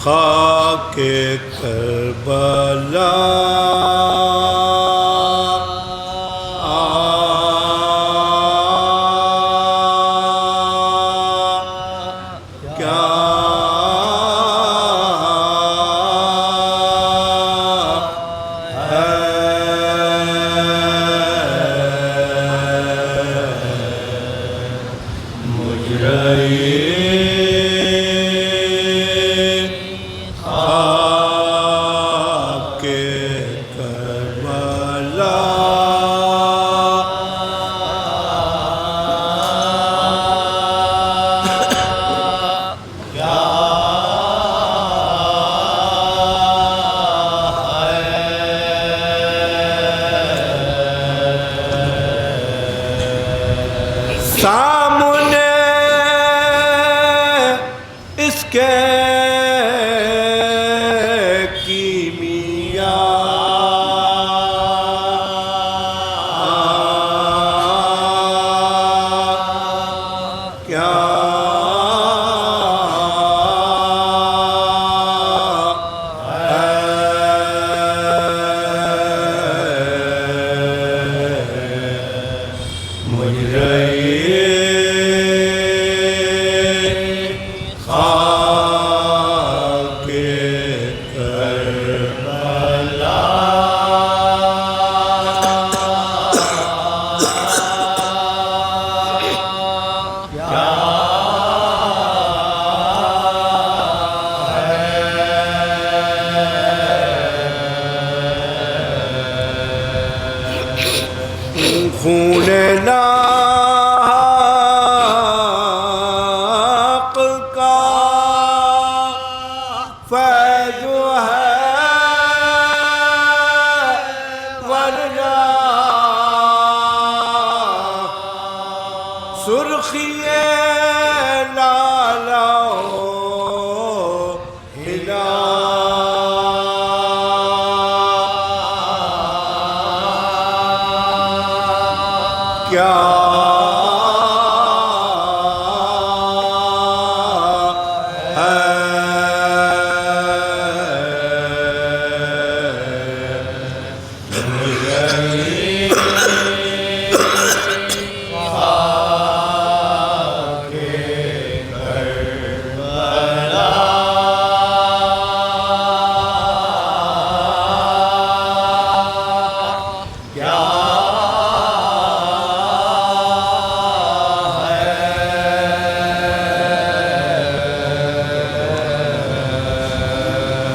خاک کربلا سامنے اس کے کیمیا کیا خون ناحق کا فیض ہے ورنہ سرخی لالا ہلا کیا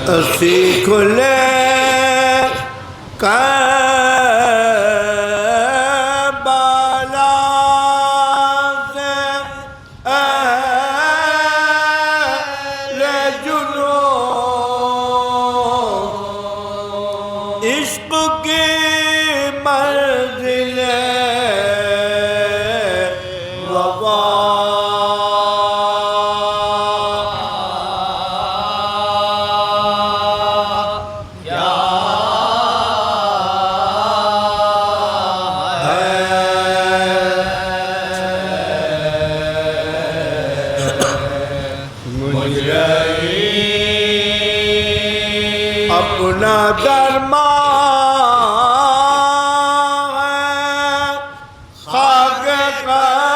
اسی کھلے کربلا سے اہل جنون عشق کی منزل وفا اپنا درمان ہے خاک کربلا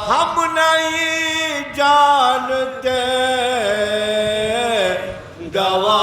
ہم نہیں جانتے دوا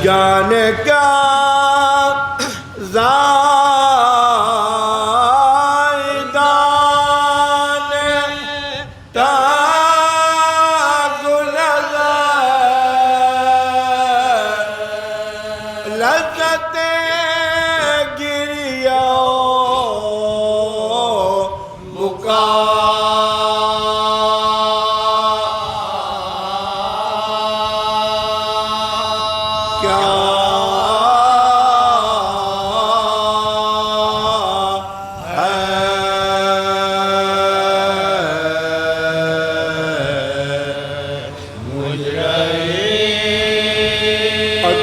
جانے کیا زائدان تاگ نظر لذت گریہ بکا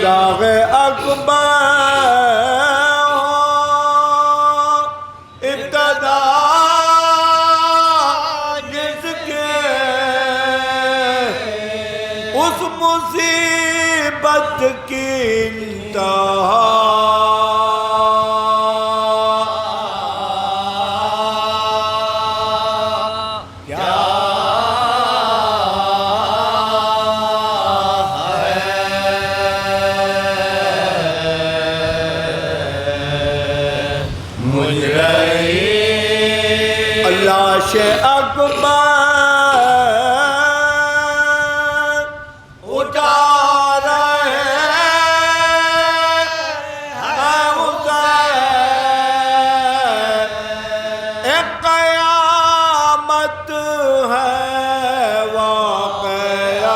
داغ اکبر ابتدا جس کے اس مصیبت کی انتہا لاش اکبر اٹھا رہے ہیں حسین، ایک قیامت ہے واقعہ،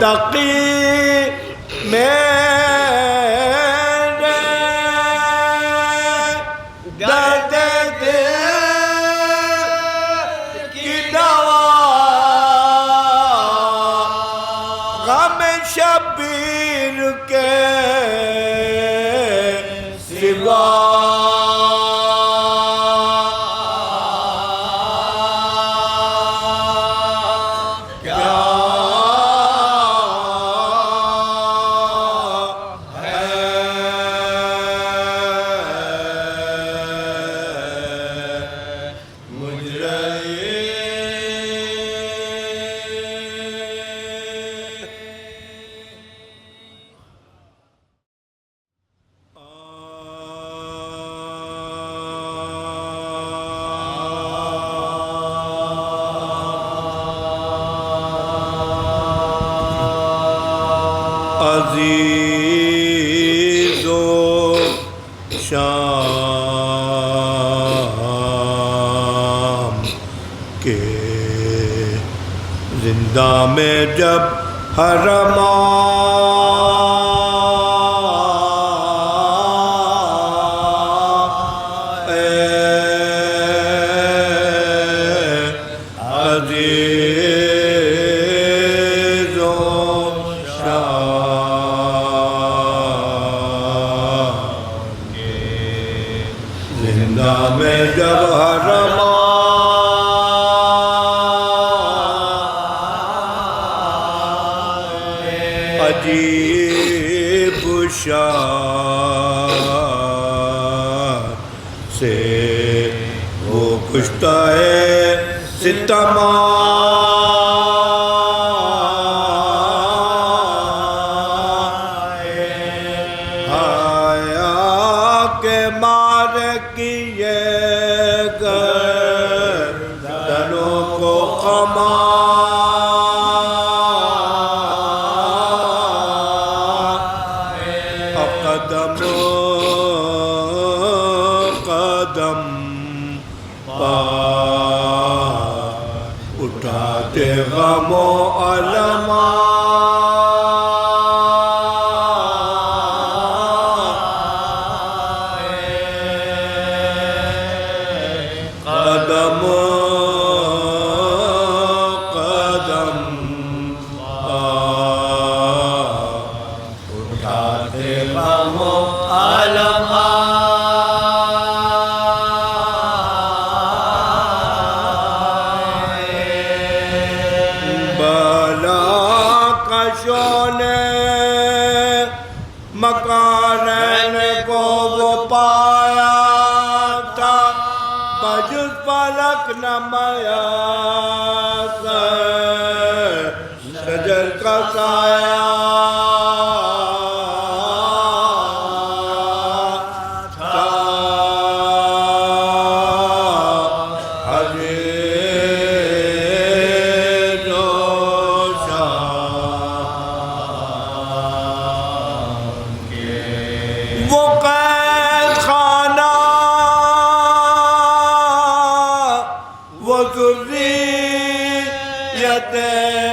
تقی میرے درد دل کی دوا، غم شبیر کے سوا، عزیز و شام کے زندہ میں جب حرم زندہ میں جب حرم عجیب شان سے وہ کشتا ہے ستم، کیے گردنوں کو خما، قدم قدم پار اٹھاتے غم و علم، قدم قدم اٹھاتے غم و الم بلا کا شعلے مکارین کو وہ پایا تھا بجز فلک نمایا شجر کا سایہ تھا حریر روشن وہ قید خانہ وہ ذریت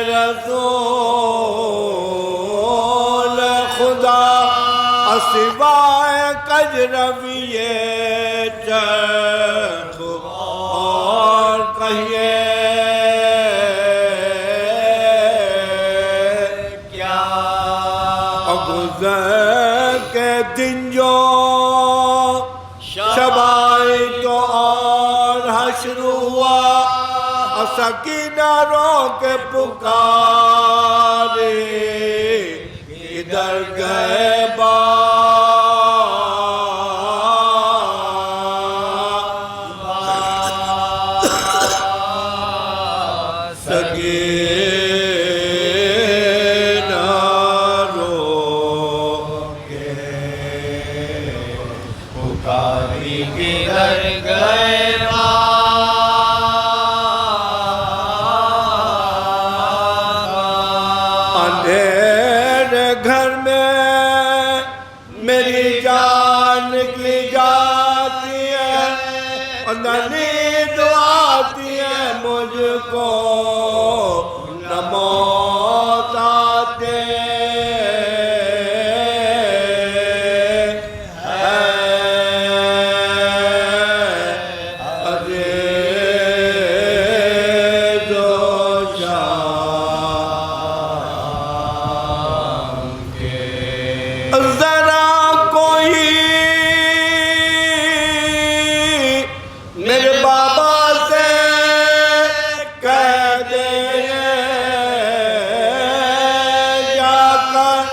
رسول خدا سوائے کجروی چرخ اور کہیے کیا گزر کے دن جو شبائی تو اور حشر ہوا سکینہ رو کے پکارے ادھر گئے سکینہ رو کے پکاری کدھر گئے اندھیرے گھر میں میری جان نکلی جاتی ہے اور نیند آتی ہے مجھ کو نہ موت آتے ذرا کوئی میرے بابا سے کہہ دے جا کر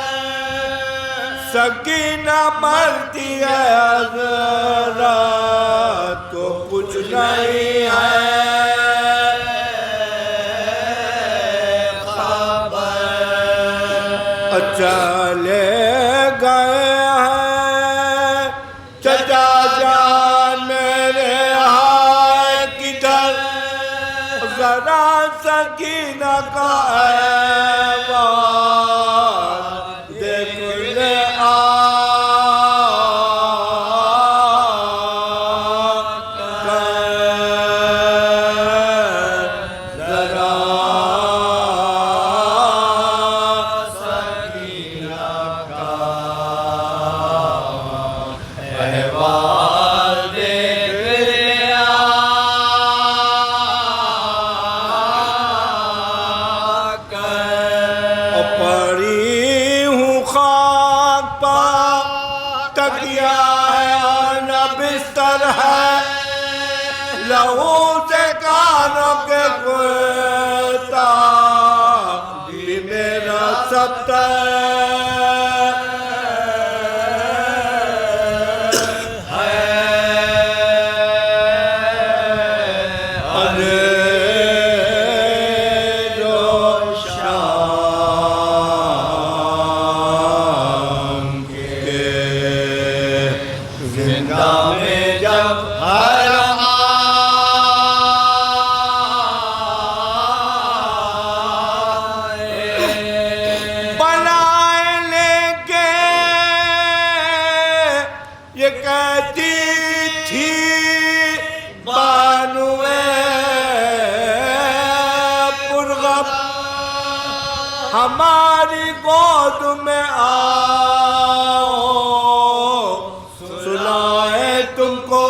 سکینہ مرتی ہے ذرا تو کچھ نہیں ہے چلے گئے ہیں چچا جان میرے ہائے کدھر ذرا سکینہ کا ایوان دیکھ لے پڑی ہوں خاک پا تکیا ہے نہ بستر ہے لہو سے کانوں کے گھرتا بھی میرا ستر زندہ میں جب ہر بنائے لے کے یہ کہتی تھی بانوے پرغم ہماری گود میں آؤ سنائے تم کو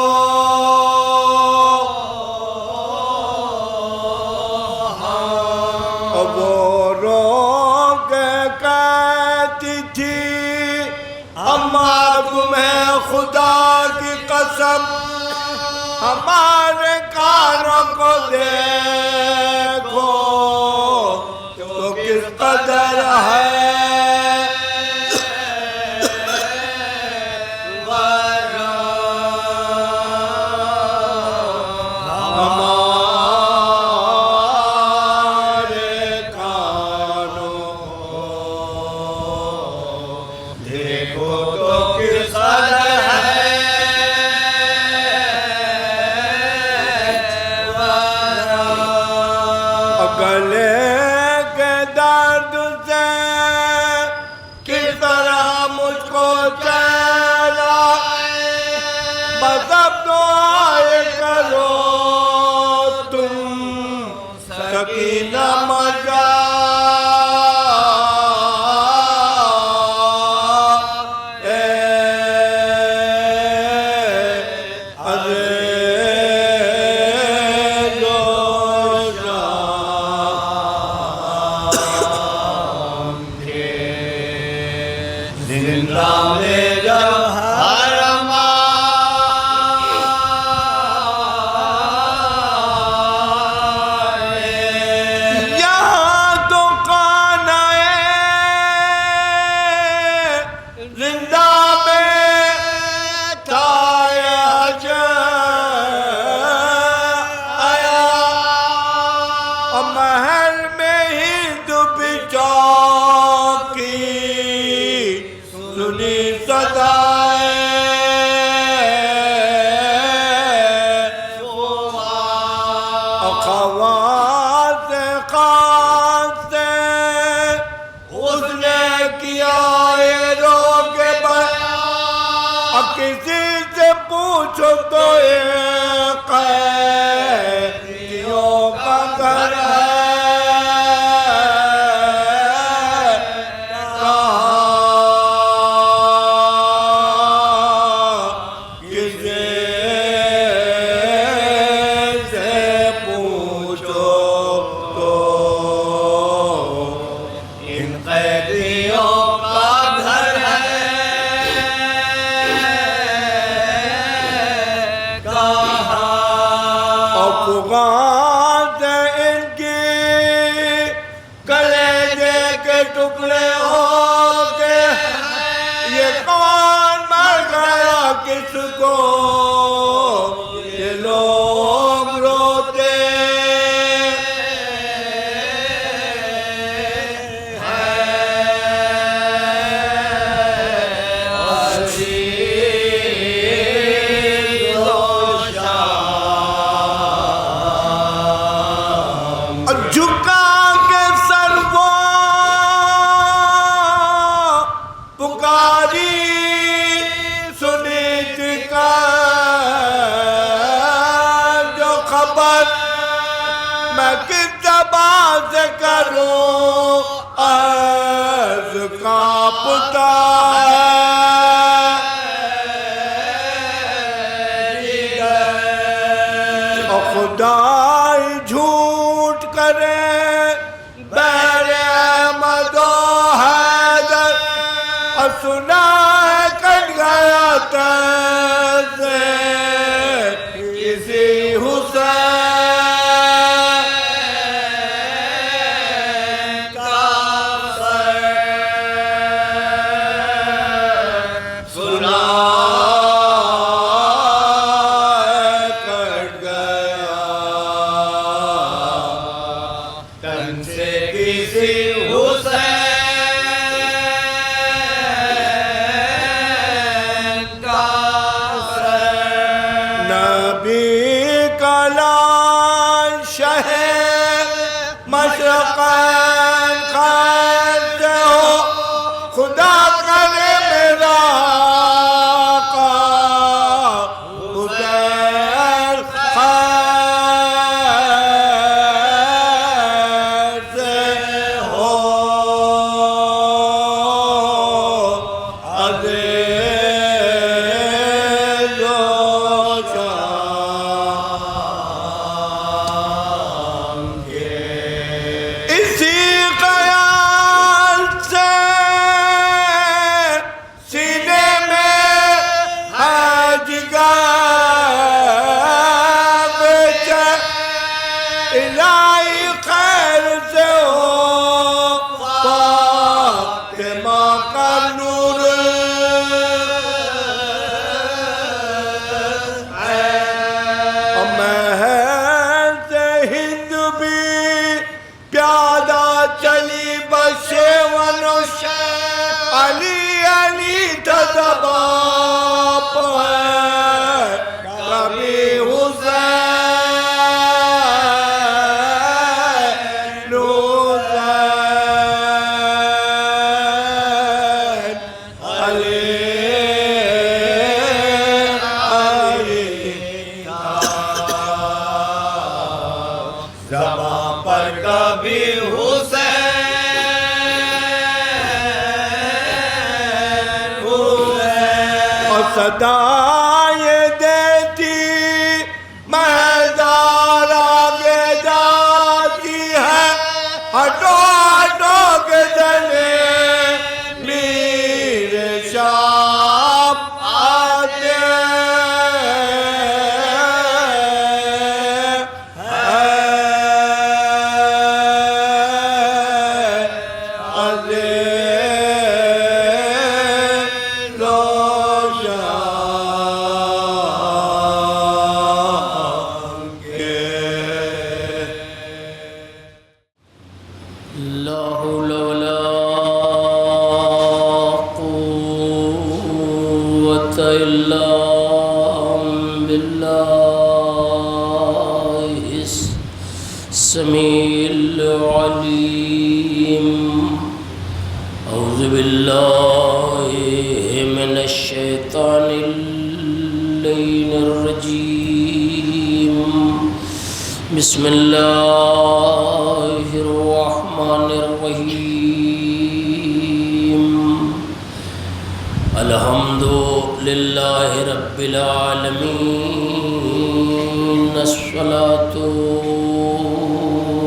ہمارے کانوں کو دیکھو تو کس قدر ہے سکینہ مجا زندہ میں جب حرم یہاں تو خانہ زندہ میں تھا آیا اور محل میں ہی ڈوبی چوکی سنی صدائے خواص خاص سے اس نے کیا یہ روگ بیان کسی سے پوچھو تو یہ قیدیوں کا گھر ہے افغان ان کی کلیجے کے ٹکڑے ہو گئے یہ کون مر گیا کس کو یہ لوگ روتے جھکا کے سر وہ پکاری سنی کا جو خبر میں کس زبان سے کروں عرض کانپتا اور خدائی جھوٹ کرے بہر احمد و حیدر اور سنا ہے کٹ گیا تیسے کسی حسین کا سر سنا مشرقین خیر سے ہو خدا کرے میرا آقا حسین خیر سے ہو عزیز و شان اسی اور صدا یہ دیتی میدان آگے جاتی ہے ہٹو ہٹو کے جنے میر شام آتے السميع العليم أعوذ بالله من الشيطان اللعين الرجيم بسم الله الرحمن الرحيم الحمد لله رب العالمين الصلاة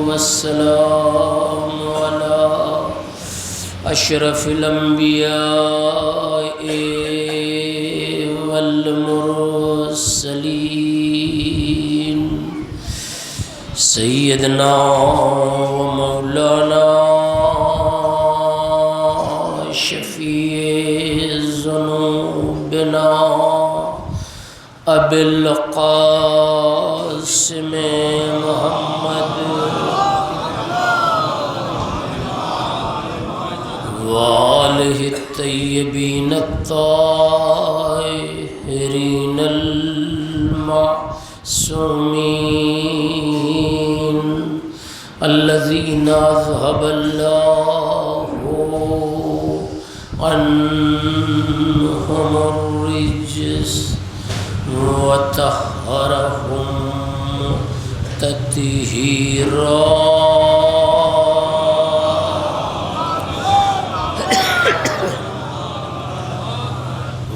والسلام على أشرف الأنبياء والمرسلين سيدنا ومولانا شفيع ذنوبنا أبي القاسم محمد وآلہ الطیبین الطاہرین المعصومین الذین اذهب اللہ عنہم الرجس وطہرہم تطہیرا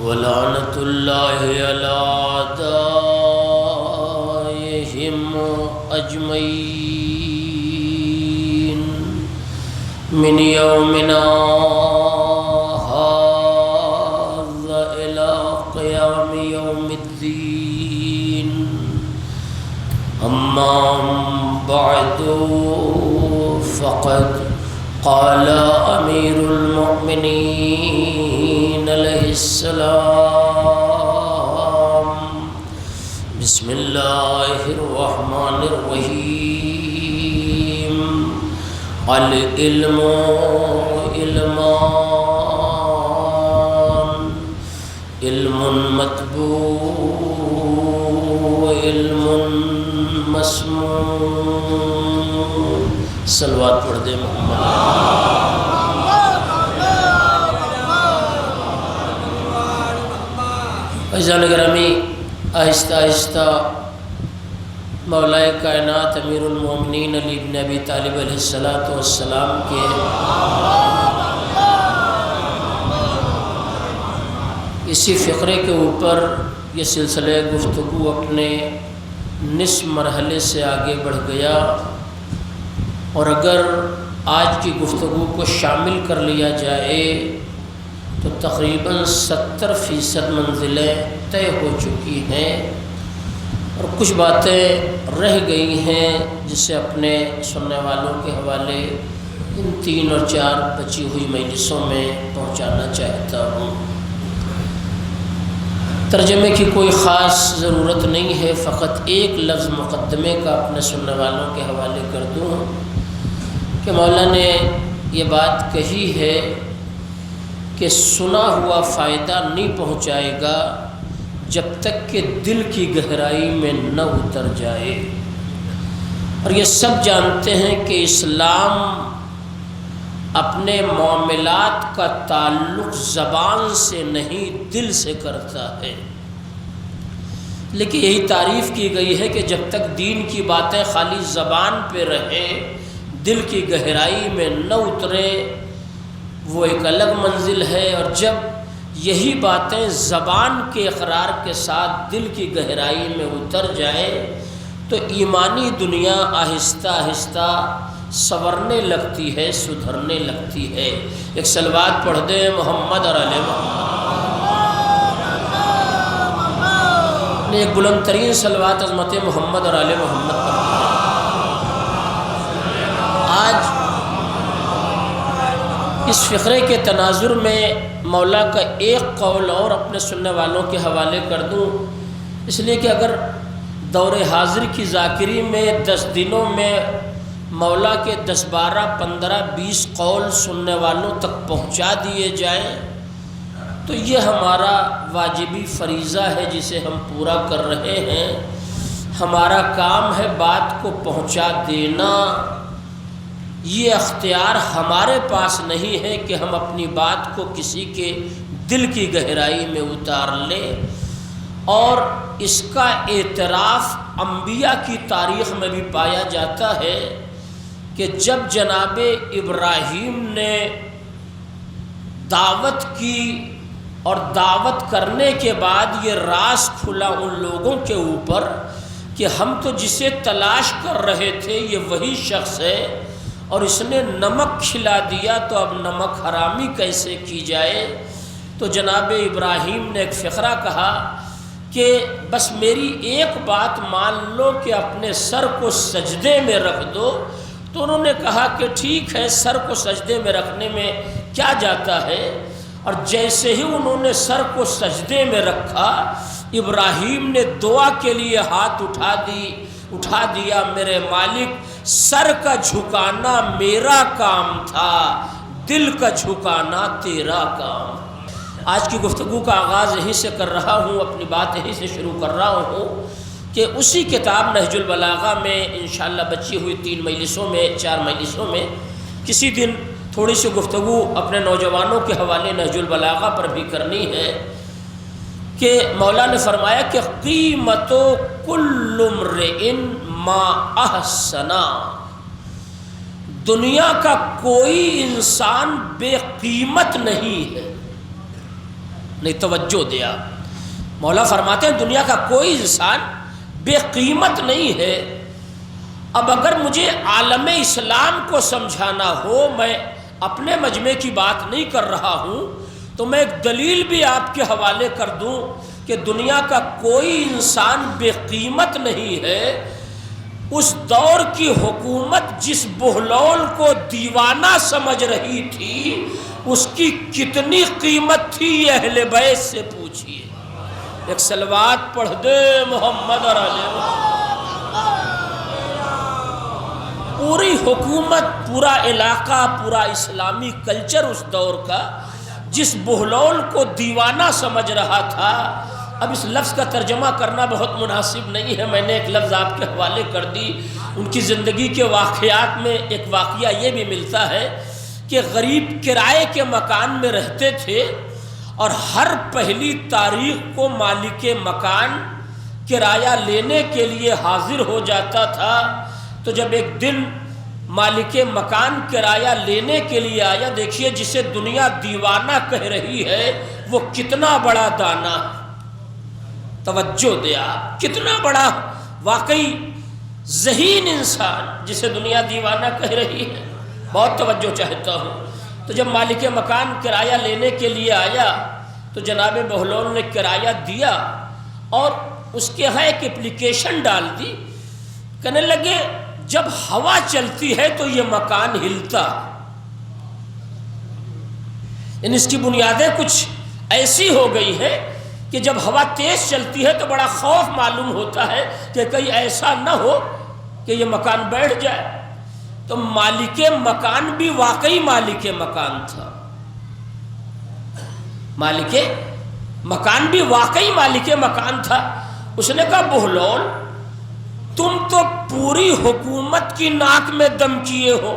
ولعنت اللہ علی اعدائہم اجمعین من یومنا ھذا الی قیام یوم الدین اما بعد فقد قال امیر المؤمنین علیہ السلام بسم اللہ الرحمن الرحیم العلم علمان علم مطبوع علم مسموع صلوات پڑھ دے محمد عزیزان گرامی آہستہ آہستہ مولا کائنات امیر المومنین علی بن ابی طالب علیہ السلام کے اسی فقرے کے اوپر یہ سلسلہ گفتگو اپنے نصف مرحلے سے آگے بڑھ گیا اور اگر آج کی گفتگو کو شامل کر لیا جائے تو تقریباً 70% منزلیں طے ہو چکی ہیں اور کچھ باتیں رہ گئی ہیں جسے اپنے سننے والوں کے حوالے ان 3 اور 4 بچی ہوئی مجلسوں میں پہنچانا چاہتا ہوں۔ ترجمے کی کوئی خاص ضرورت نہیں ہے، فقط ایک لفظ مقدمے کا اپنے سننے والوں کے حوالے کر دوں کہ مولا نے یہ بات کہی ہے کہ سنا ہوا فائدہ نہیں پہنچائے گا جب تک کہ دل کی گہرائی میں نہ اتر جائے، اور یہ سب جانتے ہیں کہ اسلام اپنے معاملات کا تعلق زبان سے نہیں دل سے کرتا ہے، لیکن یہی تعریف کی گئی ہے کہ جب تک دین کی باتیں خالی زبان پہ رہیں، دل کی گہرائی میں نہ اترے وہ ایک الگ منزل ہے، اور جب یہی باتیں زبان کے اقرار کے ساتھ دل کی گہرائی میں اتر جائیں تو ایمانی دنیا آہستہ آہستہ سنورنے لگتی ہے، سدھرنے لگتی ہے۔ ایک صلوات پڑھ دیں محمد اور آل محمد۔ ایک بلند ترین صلوات عظمت محمد اور آل محمد پر۔ آج اس فقرے کے تناظر میں مولا کا ایک قول اور اپنے سننے والوں کے حوالے کر دوں، اس لیے کہ اگر دور حاضر کی ذاکری میں 10 دنوں میں مولا کے 10، 12، 15، 20 قول سننے والوں تک پہنچا دیے جائیں تو یہ ہمارا واجبی فریضہ ہے جسے ہم پورا کر رہے ہیں۔ ہمارا کام ہے بات کو پہنچا دینا، یہ اختیار ہمارے پاس نہیں ہے کہ ہم اپنی بات کو کسی کے دل کی گہرائی میں اتار لیں، اور اس کا اعتراف انبیاء کی تاریخ میں بھی پایا جاتا ہے کہ جب جناب ابراہیم نے دعوت کی اور دعوت کرنے کے بعد یہ راز کھلا ان لوگوں کے اوپر کہ ہم تو جسے تلاش کر رہے تھے یہ وہی شخص ہے، اور اس نے نمک کھلا دیا تو اب نمک حرامی کیسے کی جائے، تو جناب ابراہیم نے ایک فقرہ کہا کہ بس میری ایک بات مان لو کہ اپنے سر کو سجدے میں رکھ دو۔ تو انہوں نے کہا کہ ٹھیک ہے، سر کو سجدے میں رکھنے میں کیا جاتا ہے، اور جیسے ہی انہوں نے سر کو سجدے میں رکھا ابراہیم نے دعا کے لیے ہاتھ اٹھا دیا، میرے مالک سر کا جھکانا میرا کام تھا، دل کا جھکانا تیرا کام۔ آج کی گفتگو کا آغاز یہیں سے کر رہا ہوں، اپنی بات یہیں سے شروع کر رہا ہوں کہ اسی کتاب نہج البلاغہ میں انشاءاللہ بچی ہوئی 3 مجلسوں میں 4 مجلسوں میں کسی دن تھوڑی سی گفتگو اپنے نوجوانوں کے حوالے نہج البلاغہ پر بھی کرنی ہے کہ مولا نے فرمایا کہ قیمت کل امرئ ما احسنا، دنیا کا کوئی انسان بے قیمت نہیں ہے۔ نہیں توجہ دیا، مولا فرماتے ہیں دنیا کا کوئی انسان بے قیمت نہیں ہے۔ اب اگر مجھے عالم اسلام کو سمجھانا ہو، میں اپنے مجمع کی بات نہیں کر رہا ہوں، تو میں ایک دلیل بھی آپ کے حوالے کر دوں کہ دنیا کا کوئی انسان بے قیمت نہیں ہے۔ اس دور کی حکومت جس بہلول کو دیوانہ سمجھ رہی تھی اس کی کتنی قیمت تھی یہ اہل بیت سے پوچھئے۔ ایک صلوات پڑھ دے محمد اور آل محمد۔ پوری حکومت، پورا علاقہ، پورا اسلامی کلچر اس دور کا جس بہلول کو دیوانہ سمجھ رہا تھا۔ اب اس لفظ کا ترجمہ کرنا بہت مناسب نہیں ہے، میں نے ایک لفظ آپ کے حوالے کر دی۔ ان کی زندگی کے واقعات میں ایک واقعہ یہ بھی ملتا ہے کہ غریب کرائے کے مکان میں رہتے تھے، اور ہر پہلی تاریخ کو مالک مکان کرایہ لینے کے لیے حاضر ہو جاتا تھا۔ تو جب ایک دن مالک مکان کرایہ لینے کے لیے آیا، دیکھیے جسے دنیا دیوانہ کہہ رہی ہے وہ کتنا بڑا دانا، توجہ دیا، کتنا بڑا واقعی ذہین انسان جسے دنیا دیوانہ کہہ رہی ہے، بہت توجہ چاہتا ہوں۔ تو جب مالک مکان کرایہ لینے کے لیے آیا تو جناب بہلول نے کرایہ دیا اور اس کے ہاں ایک اپلیکیشن ڈال دی، کہنے لگے جب ہوا چلتی ہے تو یہ مکان ہلتا، یعنی اس کی بنیادیں کچھ ایسی ہو گئی ہے کہ جب ہوا تیز چلتی ہے تو بڑا خوف معلوم ہوتا ہے کہ کہیں ایسا نہ ہو کہ یہ مکان بیٹھ جائے۔ تو مالک مکان بھی واقعی مالک مکان تھا، مالک مکان بھی واقعی مالک مکان تھا۔ اس نے کہا بہلول تم تو پوری حکومت کی ناک میں دم کیے ہو،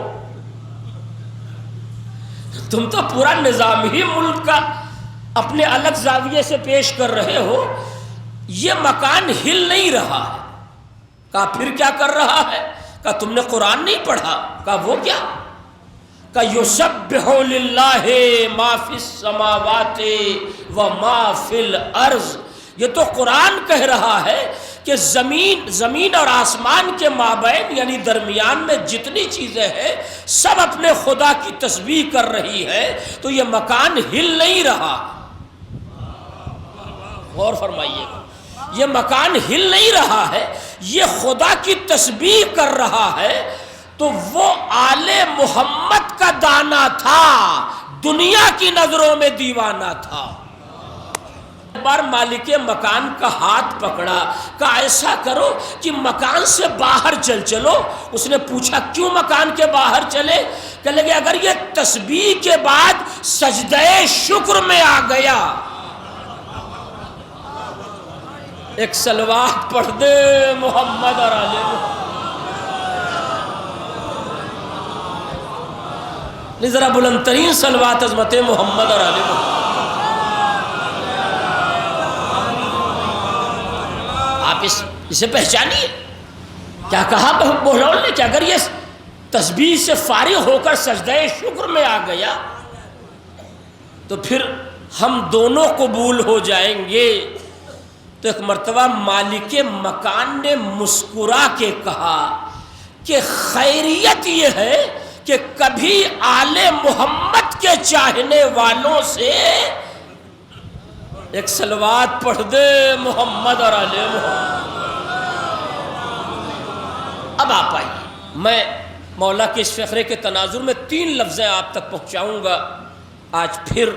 تم تو پورا نظام ہی ملک کا اپنے الگ زاویے سے پیش کر رہے ہو، یہ مکان ہل نہیں رہا ہے۔ کہا پھر کیا کر رہا ہے؟ کہا تم نے قرآن نہیں پڑھا؟ کا وہ کیا کہ یسبح للہ ما فی السماوات و ما فی الارض. یہ تو قرآن کہہ رہا ہے کہ زمین اور آسمان کے مابین یعنی درمیان میں جتنی چیزیں ہیں سب اپنے خدا کی تسبیح کر رہی ہے. تو یہ مکان ہل نہیں رہا. غور فرمائیے گا, یہ مکان ہل نہیں رہا ہے, یہ خدا کی تسبیح کر رہا ہے. تو وہ آل محمد کا دانا تھا, دنیا کی نظروں میں دیوانہ تھا. ایک بار مالک مکان کا ہاتھ پکڑا, کہا ایسا کرو کہ مکان سے باہر چلو. اس نے پوچھا کیوں مکان کے باہر چلے؟ کہنے لگے اگر یہ تسبیح کے بعد سجدہ شکر میں آ گیا, ایک صلوات پڑھ دے محمد اور آل محمد. ذرا بلند ترین صلوات عظمت محمد اور آل محمد. آپ اسے پہچانیے. کیا کہا بہلول نے کہ اگر یہ تسبیح سے فارغ ہو کر سجدہ شکر میں آ گیا تو پھر ہم دونوں قبول ہو جائیں گے. تو ایک مرتبہ مالک مکان نے مسکرا کے کہا کہ خیریت یہ ہے کہ کبھی آل محمد کے چاہنے والوں سے ایک صلوات پڑھ دے محمد اور آل محمد. اب آپ آئیے, میں مولا کے اس فقرے کے تناظر میں 3 لفظیں آپ تک پہنچاؤں گا آج پھر,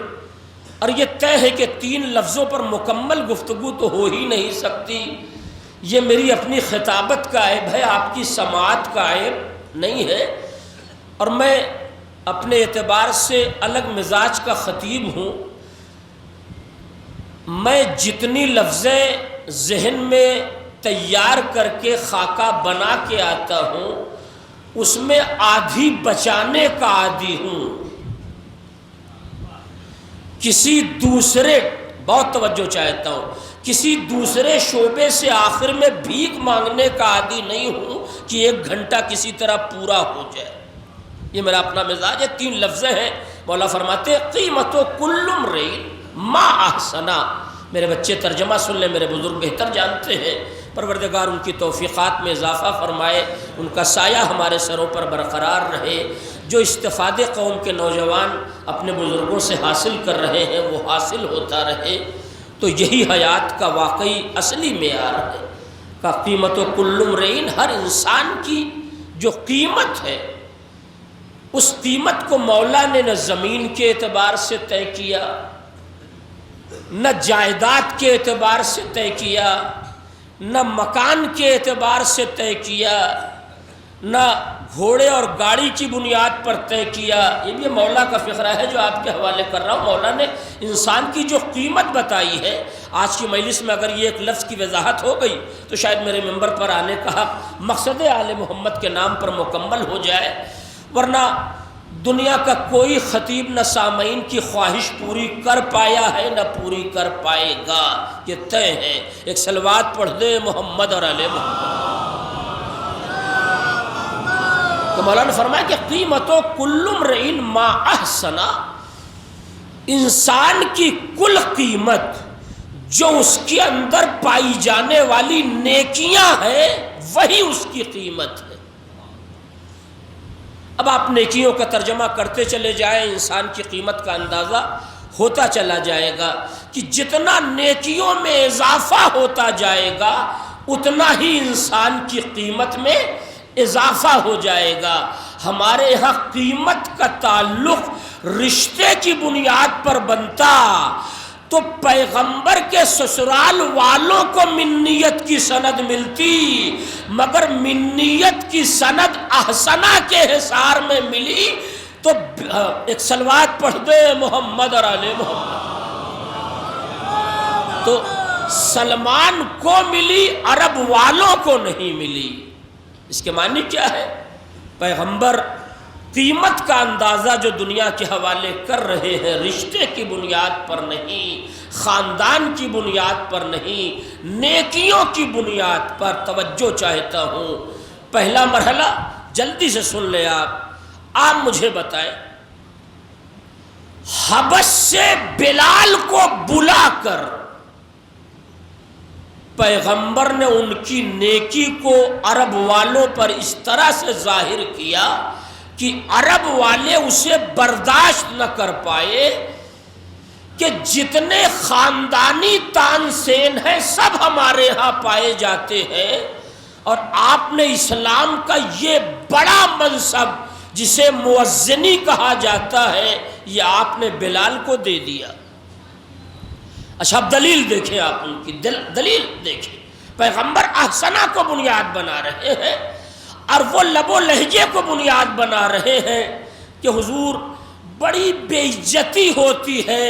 اور یہ طے ہے کہ 3 لفظوں پر مکمل گفتگو تو ہو ہی نہیں سکتی. یہ میری اپنی خطابت کا عیب ہے, آپ کی سماعت کا عیب نہیں ہے. اور میں اپنے اعتبار سے الگ مزاج کا خطیب ہوں. میں جتنی لفظیں ذہن میں تیار کر کے خاکہ بنا کے آتا ہوں اس میں آدھی بچانے کا عادی ہوں. کسی دوسرے, بہت توجہ چاہتا ہوں, کسی دوسرے شعبے سے آخر میں بھیک مانگنے کا عادی نہیں ہوں کہ 1 گھنٹہ کسی طرح پورا ہو جائے. یہ میرا اپنا مزاج ہے. 3 لفظیں ہیں. مولا فرماتے ہیں قیمت کل امرئ ما احسنا. میرے بچے ترجمہ سن لیں, میرے بزرگ بہتر جانتے ہیں. پروردگار ان کی توفیقات میں اضافہ فرمائے, ان کا سایہ ہمارے سروں پر برقرار رہے. جو استفادے قوم کے نوجوان اپنے بزرگوں سے حاصل کر رہے ہیں وہ حاصل ہوتا رہے. تو یہی حیات کا واقعی اصلی معیار ہے کہ قیمت کل امرئ, ہر انسان کی جو قیمت ہے اس قیمت کو مولا نے نہ زمین کے اعتبار سے طے کیا, نہ جائیداد کے اعتبار سے طے کیا, نہ مکان کے اعتبار سے طے کیا, نہ گھوڑے اور گاڑی کی بنیاد پر طے کیا. یہ بھی مولا کا فقرہ ہے جو آپ کے حوالے کر رہا ہوں. مولا نے انسان کی جو قیمت بتائی ہے, آج کی مجلس میں اگر یہ ایک لفظ کی وضاحت ہو گئی تو شاید میرے ممبر پر آنے کا حق مقصد آل محمد کے نام پر مکمل ہو جائے. ورنہ دنیا کا کوئی خطیب نہ سامعین کی خواہش پوری کر پایا ہے نہ پوری کر پائے گا. یہ طے ہے. ایک صلوات پڑھ دے محمد اور آل محمد. تو مولانا نے فرمایا کہ قیمت کل امرئ ما احسنا, انسان کی کل قیمت جو اس کے اندر پائی جانے والی نیکیاں ہیں وہی اس کی قیمت ہے. اب آپ نیکیوں کا ترجمہ کرتے چلے جائیں, انسان کی قیمت کا اندازہ ہوتا چلا جائے گا کہ جتنا نیکیوں میں اضافہ ہوتا جائے گا اتنا ہی انسان کی قیمت میں اضافہ ہو جائے گا. ہمارے یہاں قیمت کا تعلق رشتے کی بنیاد پر بنتا تو پیغمبر کے سسرال والوں کو منیت کی سند ملتی, مگر منیت کی سند احسنہ کے حصار میں ملی. تو ایک صلوات پڑھ دے محمد اور آل محمد. تو سلمان کو ملی, عرب والوں کو نہیں ملی. اس کے معنی کیا ہے؟ پیغمبر قیمت کا اندازہ جو دنیا کے حوالے کر رہے ہیں رشتے کی بنیاد پر نہیں, خاندان کی بنیاد پر نہیں, نیکیوں کی بنیاد پر. توجہ چاہتا ہوں, پہلا مرحلہ جلدی سے سن لے آپ. آپ مجھے بتائیں، حبش سے بلال کو بلا کر پیغمبر نے ان کی نیکی کو عرب والوں پر اس طرح سے ظاہر کیا کہ عرب والے اسے برداشت نہ کر پائے کہ جتنے خاندانی تان سین ہیں سب ہمارے ہاں پائے جاتے ہیں، اور آپ نے اسلام کا یہ بڑا منصب جسے مؤذنی کہا جاتا ہے یہ آپ نے بلال کو دے دیا۔ اچھا اب دلیل دیکھیں، آپ ان کی دلیل دیکھیں، پیغمبر احسنہ کو بنیاد بنا رہے ہیں اور وہ لب و لہجے کو بنیاد بنا رہے ہیں کہ حضور بڑی بے عزتی ہوتی ہے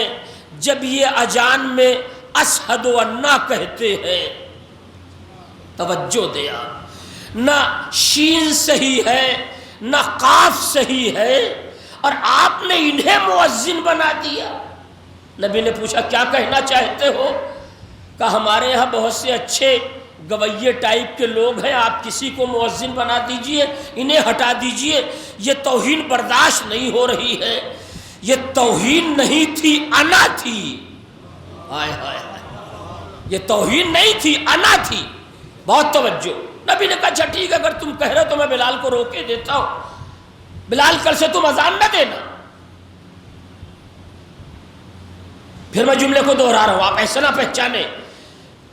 جب یہ اذان میں اشہد انا کہتے ہیں۔ توجہ دیا، نہ شین صحیح ہے نہ قاف صحیح ہے، اور آپ نے انہیں مؤذن بنا دیا۔ نبی نے پوچھا کیا کہنا چاہتے ہو؟ کہا ہمارے یہاں بہت سے اچھے گویے ٹائپ کے لوگ ہیں، آپ کسی کو مؤذن بنا دیجئے، انہیں ہٹا دیجئے، یہ توہین برداشت نہیں ہو رہی ہے۔ یہ توہین نہیں تھی، انا تھی۔ ہائے ہائے ہائے، یہ توہین نہیں تھی، انا تھی۔ بہت توجہ۔ نبی نے کہا اچھا ٹھیک ہے، اگر تم کہہ رہے ہو تو میں بلال کو روکے دیتا ہوں، بلال کل سے تم اذان نہ دینا۔ پھر میں جملے کو دوہرا رہا ہوں، آپ ایسا نہ پہچانے۔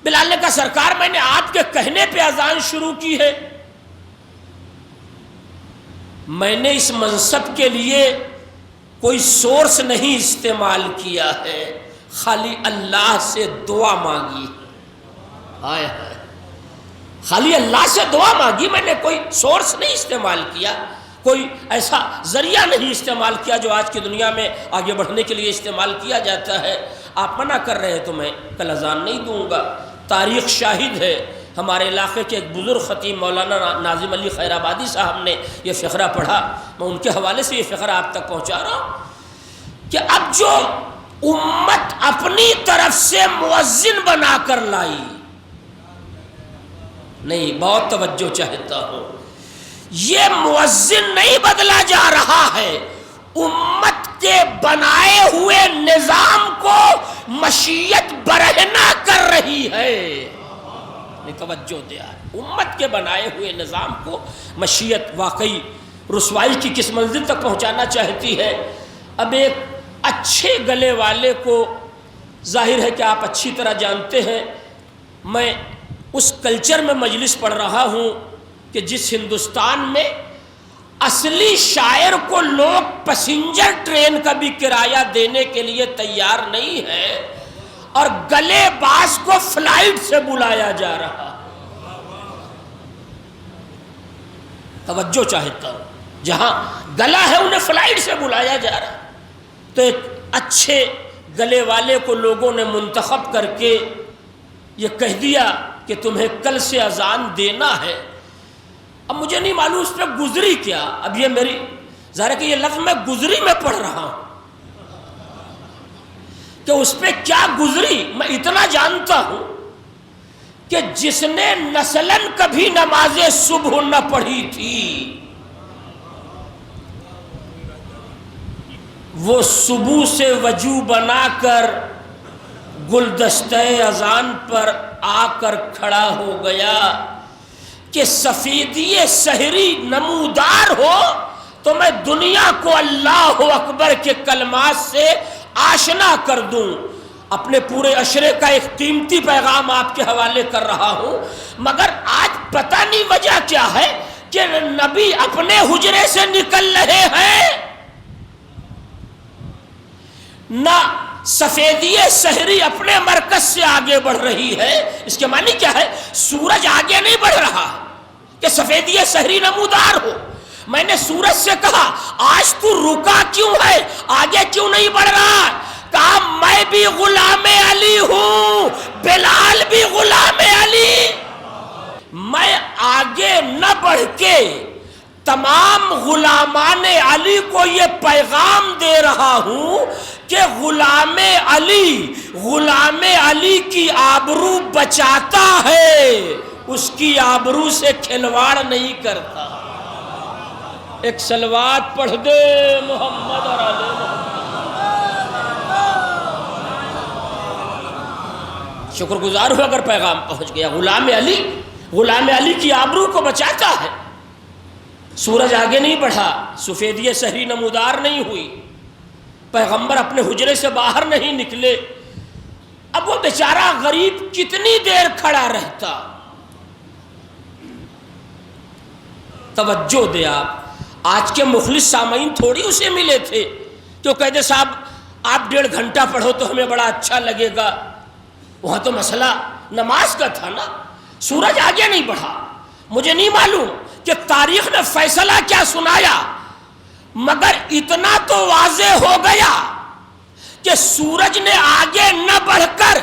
بلال نے کہا سرکار میں نے آپ کے کہنے پہ اذان شروع کی ہے، میں نے اس منصب کے لیے کوئی سورس نہیں استعمال کیا ہے، خالی اللہ سے دعا مانگی۔ ہائے ہائے، خالی اللہ سے دعا مانگی، میں نے کوئی سورس نہیں استعمال کیا، کوئی ایسا ذریعہ نہیں استعمال کیا جو آج کی دنیا میں آگے بڑھنے کے لیے استعمال کیا جاتا ہے۔ آپ منع کر رہے ہیں تو میں کل اذان نہیں دوں گا۔ تاریخ شاہد ہے، ہمارے علاقے کے ایک بزرگ خطیب مولانا ناظم علی خیر آبادی صاحب نے یہ فقرہ پڑھا، میں ان کے حوالے سے یہ فقرہ آپ تک پہنچا رہا ہوں کہ اب جو امت اپنی طرف سے مؤذن بنا کر لائی، نہیں بہت توجہ چاہتا ہوں، یہ مؤذن نہیں بدلا جا رہا ہے، امت کے بنائے ہوئے نظام کو مشیت برہنہ کر رہی ہے۔ نہیں توجہ دیا، امت کے بنائے ہوئے نظام کو مشیت واقعی رسوائی کی کس منزل تک پہنچانا چاہتی ہے۔ اب ایک اچھے گلے والے کو ظاہر ہے کہ آپ اچھی طرح جانتے ہیں، میں اس کلچر میں مجلس پڑھ رہا ہوں کہ جس ہندوستان میں اصلی شاعر کو لوگ پیسنجر ٹرین کا بھی کرایہ دینے کے لیے تیار نہیں ہے اور گلے باز کو فلائٹ سے بلایا جا رہا۔ توجہ چاہتا ہوں، جہاں گلا ہے انہیں فلائٹ سے بلایا جا رہا، تو ایک اچھے گلے والے کو لوگوں نے منتخب کر کے یہ کہہ دیا کہ تمہیں کل سے اذان دینا ہے۔ اب مجھے نہیں معلوم اس پہ گزری کیا، اب یہ میری ظاہر ہے کہ یہ لفظ میں گزری میں پڑھ رہا ہوں کہ اس پہ کیا گزری۔ میں اتنا جانتا ہوں کہ جس نے نسلاً کبھی نماز صبح نہ پڑھی تھی وہ صبح سے وضو بنا کر گلدستہ اذان پر آ کر کھڑا ہو گیا کہ سفیدی سحری نمودار ہو تو میں دنیا کو اللہ اکبر کے کلمات سے آشنا کر دوں۔ اپنے پورے عشرے کا ایک قیمتی پیغام آپ کے حوالے کر رہا ہوں، مگر آج پتہ نہیں وجہ کیا ہے کہ نبی اپنے حجرے سے نکل رہے ہیں، نہ سفیدی سحری اپنے مرکز سے آگے بڑھ رہی ہے۔ اس کے معنی کیا ہے؟ سورج آگے نہیں بڑھ رہا کہ سفیدی سحری نمودار ہو۔ میں نے سورج سے کہا آج تو رکا کیوں ہے، آگے کیوں نہیں بڑھ رہا؟ کہا میں بھی غلام علی ہوں، بلال بھی غلام علی، میں آگے نہ بڑھ کے تمام غلامان علی کو یہ پیغام دے رہا ہوں کہ غلام علی کی آبرو بچاتا ہے، اس کی آبرو سے کھلواڑ نہیں کرتا۔ ایک صلوات پڑھ دے محمد اور آل محمد۔ شکر گزار ہو اگر پیغام پہنچ گیا۔ غلام علی کی آبرو کو بچاتا ہے۔ سورج آگے نہیں بڑھا، سفیدی سحری نمودار نہیں ہوئی، پیغمبر اپنے حجرے سے باہر نہیں نکلے، اب وہ بیچارہ غریب کتنی دیر کھڑا رہتا؟ توجہ دے آپ، آج کے مخلص سامعین تھوڑی اسے ملے تھے تو کہتے صاحب آپ 1.5 گھنٹہ پڑھو تو ہمیں بڑا اچھا لگے گا۔ وہاں تو مسئلہ نماز کا تھا نا، سورج آگے نہیں بڑھا۔ مجھے نہیں معلوم کہ تاریخ نے فیصلہ کیا سنایا، مگر اتنا تو واضح ہو گیا کہ سورج نے آگے نہ بڑھ کر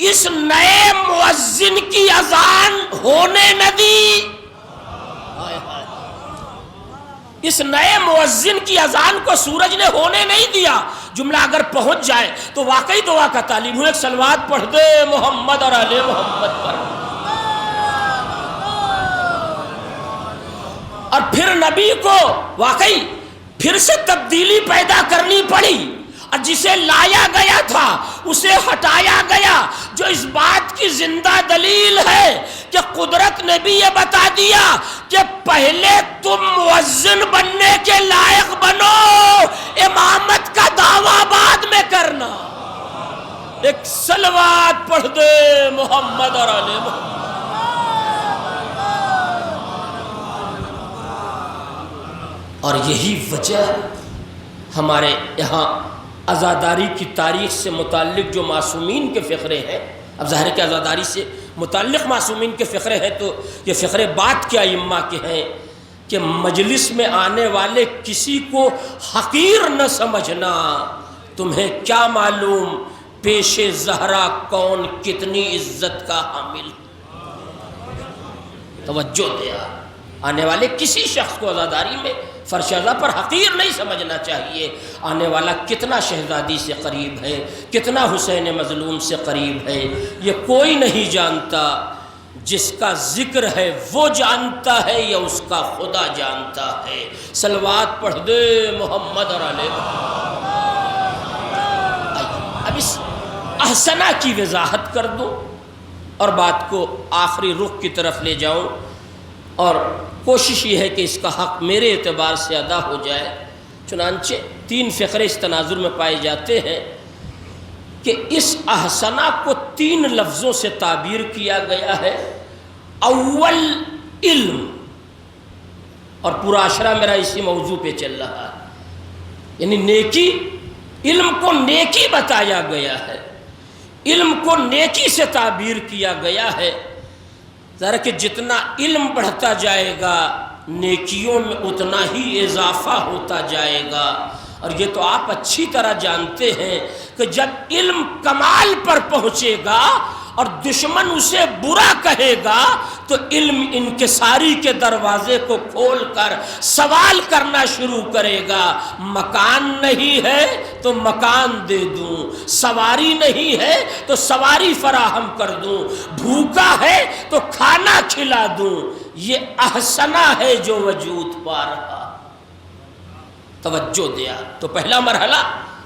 اس نئے مؤذن کی اذان ہونے نہ دی۔ اس نئے مؤذن کی اذان کو سورج نے ہونے نہیں دیا۔ جملہ اگر پہنچ جائے تو واقعی دعا کا تعلیم ہو۔ ایک صلوات پڑھ دے محمد اور آل محمد پر۔ اور پھر نبی کو واقعی پھر سے تبدیلی پیدا کرنی پڑی، اور جسے لایا گیا تھا اسے ہٹایا گیا، جو اس بات کی زندہ دلیل ہے کہ قدرت نے بھی یہ بتا دیا کہ پہلے تم مؤذن بننے کے لائق بنو، امامت کا دعویٰ بعد میں کرنا۔ ایک صلوات پڑھ دے محمد اور آل محمد۔ اور یہی وجہ ہمارے یہاں عزاداری کی تاریخ سے متعلق جو معصومین کے فقرے ہیں، اب ظاہر ہے کہ عزاداری سے متعلق معصومین کے فقرے ہیں تو یہ فقرے بات کے ائمہ کے ہیں کہ مجلس میں آنے والے کسی کو حقیر نہ سمجھنا، تمہیں کیا معلوم پیش زہرا کون کتنی عزت کا حامل۔ توجہ دیا، آنے والے کسی شخص کو عزاداری میں فرشادہ پر حقیر نہیں سمجھنا چاہیے۔ آنے والا کتنا شہزادی سے قریب ہے، کتنا حسین مظلوم سے قریب ہے، یہ کوئی نہیں جانتا۔ جس کا ذکر ہے وہ جانتا ہے یا اس کا خدا جانتا ہے۔ صلوات پڑھ دے محمد اور آل محمد۔ اب اس احسنہ کی وضاحت کر دو اور بات کو آخری رخ کی طرف لے جاؤں، اور کوشش یہ ہے کہ اس کا حق میرے اعتبار سے ادا ہو جائے۔ چنانچہ 3 فقرے اس تناظر میں پائے جاتے ہیں کہ اس احسنہ کو 3 لفظوں سے تعبیر کیا گیا ہے۔ اول علم، اور پورا عشرہ میرا اسی موضوع پہ چل رہا ہے، یعنی نیکی، علم کو نیکی بتایا گیا ہے، علم کو نیکی سے تعبیر کیا گیا ہے۔ ذرا کہ جتنا علم بڑھتا جائے گا نیکیوں میں اتنا ہی اضافہ ہوتا جائے گا، اور یہ تو آپ اچھی طرح جانتے ہیں کہ جب علم کمال پر پہنچے گا اور دشمن اسے برا کہے گا تو علم انکساری کے دروازے کو کھول کر سوال کرنا شروع کرے گا۔ مکان نہیں ہے تو مکان دے دوں، سواری نہیں ہے تو سواری فراہم کر دوں، بھوکا ہے تو کھانا کھلا دوں۔ یہ احسنہ ہے جو وجود پا رہا۔ توجہ دیا تو پہلا مرحلہ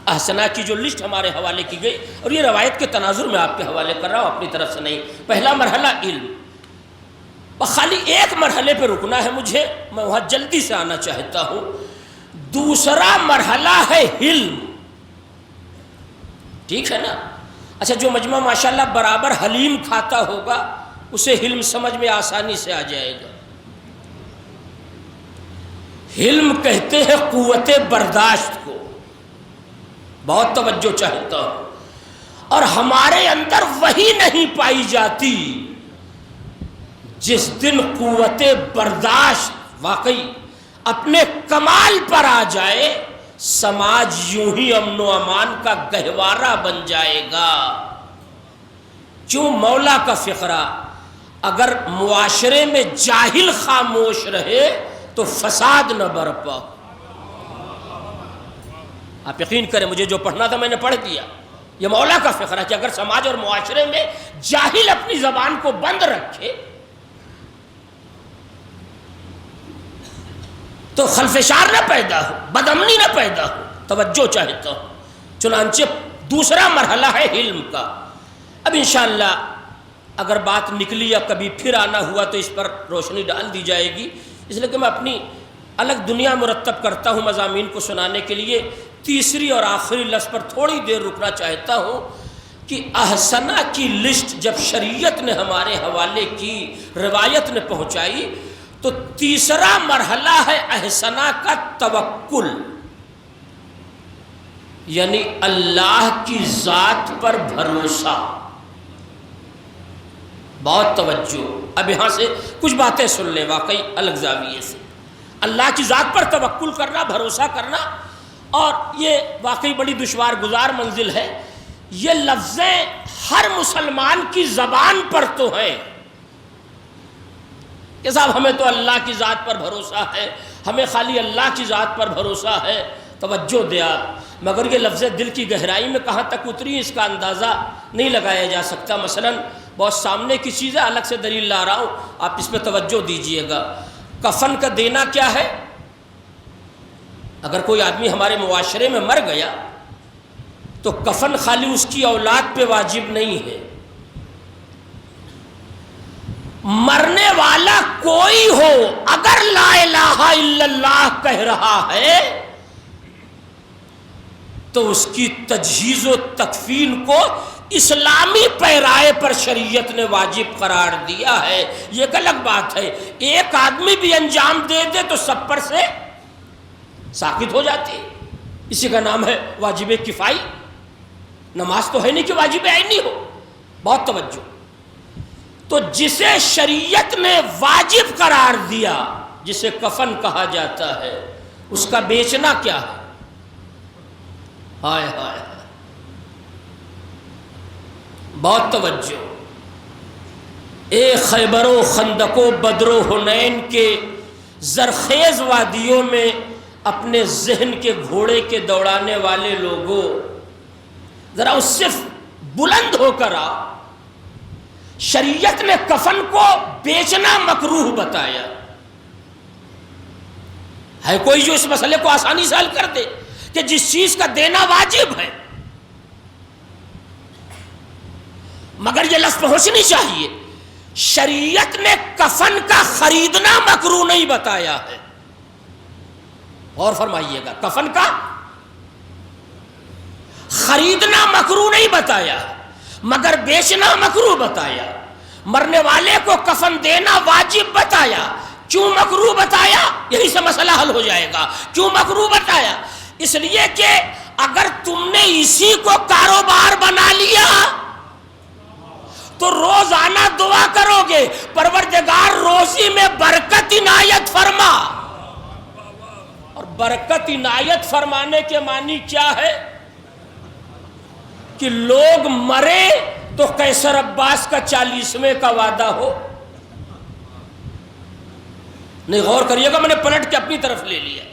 احسنہ کی جو لسٹ ہمارے حوالے کی گئی، اور یہ روایت کے تناظر میں آپ کے حوالے کر رہا ہوں، اپنی طرف سے نہیں۔ پہلا مرحلہ علم، خالی ایک مرحلے پہ رکنا ہے مجھے، میں وہاں جلدی سے آنا چاہتا ہوں۔ دوسرا مرحلہ ہے حلم، ٹھیک ہے نا؟ اچھا، جو مجمع ماشاءاللہ برابر حلیم کھاتا ہوگا اسے حلم سمجھ میں آسانی سے آ جائے گا۔ حلم کہتے ہیں قوت برداشت کو، بہت توجہ چاہتا ہوں، اور ہمارے اندر وہی نہیں پائی جاتی۔ جس دن قوت برداشت واقعی اپنے کمال پر آ جائے، سماج یوں ہی امن و امان کا گہوارہ بن جائے گا۔ کیوں؟ مولا کا فقرہ، اگر معاشرے میں جاہل خاموش رہے تو فساد نہ برپا۔ آپ یقین کریں، مجھے جو پڑھنا تھا میں نے پڑھ دیا۔ یہ مولا کا فقرہ کہ اگر سماج اور معاشرے میں جاہل اپنی زبان کو بند رکھے تو خلفشار نہ پیدا ہو، بدامنی نہ پیدا ہو، توجہ چاہتا ہوں۔ چنانچہ دوسرا مرحلہ ہے علم کا۔ اب انشاءاللہ اگر بات نکلی یا کبھی پھر آنا ہوا تو اس پر روشنی ڈال دی جائے گی، اس لیے کہ میں اپنی الگ دنیا مرتب کرتا ہوں مضامین کو سنانے کے لیے۔ تیسری اور آخری لفظ پر تھوڑی دیر رکنا چاہتا ہوں کہ احسنہ کی لسٹ جب شریعت نے ہمارے حوالے کی، روایت نے پہنچائی، تو تیسرا مرحلہ ہے احسنہ کا توکل، یعنی اللہ کی ذات پر بھروسہ۔ بہت توجہ، اب یہاں سے کچھ باتیں سن لیں واقعی الگ زاویے سے۔ اللہ کی ذات پر توکل کرنا، بھروسہ کرنا، اور یہ واقعی بڑی دشوار گزار منزل ہے۔ یہ لفظیں ہر مسلمان کی زبان پر تو ہیں کہ صاحب ہمیں تو اللہ کی ذات پر بھروسہ ہے، ہمیں خالی اللہ کی ذات پر بھروسہ ہے۔ توجہ دیا، مگر یہ لفظ دل کی گہرائی میں کہاں تک اتری اس کا اندازہ نہیں لگایا جا سکتا۔ مثلا بہت سامنے کی چیز ہے، الگ سے دلیل لا رہا ہوں، آپ اس پہ توجہ دیجئے گا۔ کفن کا دینا کیا ہے؟ اگر کوئی آدمی ہمارے معاشرے میں مر گیا تو کفن خالی اس کی اولاد پہ واجب نہیں ہے، مرنے والا کوئی ہو اگر لا الہ الا اللہ کہہ رہا ہے تو اس کی تجہیز و تکفین کو اسلامی پیرائے پر شریعت نے واجب قرار دیا ہے۔ یہ ایک الگ بات ہے، ایک آدمی بھی انجام دے دے تو سب پر سے ساقط ہو جاتی، اسی کا نام ہے واجب کفائی۔ نماز تو ہے نہیں کہ واجب عینی ہو۔ بہت توجہ، تو جسے شریعت نے واجب قرار دیا، جسے کفن کہا جاتا ہے، اس کا بیچنا کیا ہے؟ ہائے ہائے، بہت توجہ۔ خیبر و خندق و بدر و حنین کے زرخیز وادیوں میں اپنے ذہن کے گھوڑے کے دوڑانے والے لوگوں، ذرا اس سے بلند ہو کر آ۔ شریعت نے کفن کو بیچنا مکروہ بتایا ہے، کوئی جو اس مسئلے کو آسانی سے حل کر دے کہ جس چیز کا دینا واجب ہے، مگر یہ لفظ پہنچنی چاہیے، شریعت نے کفن کا خریدنا مکروہ نہیں بتایا ہے۔ اور فرمائیے گا، کفن کا خریدنا مکروہ نہیں بتایا مگر بیچنا مکروہ بتایا۔ مرنے والے کو کفن دینا واجب بتایا۔ کیوں مکروہ بتایا؟ یہی سے مسئلہ حل ہو جائے گا۔ کیوں مکروہ بتایا؟ اس لیے کہ اگر تم نے اسی کو کاروبار بنا لیا تو روزانہ دعا کرو گے، پروردگار روزی میں برکت عنایت فرما۔ اور برکت عنایت فرمانے کے معنی کیا ہے؟ کہ لوگ مرے تو قیصر عباس کا 40ویں کا وعدہ ہو۔ نہیں، غور کریے گا، میں نے پلٹ کے اپنی طرف لے لیا۔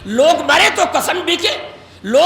لوگ مرے تو کفن بکے، لوگ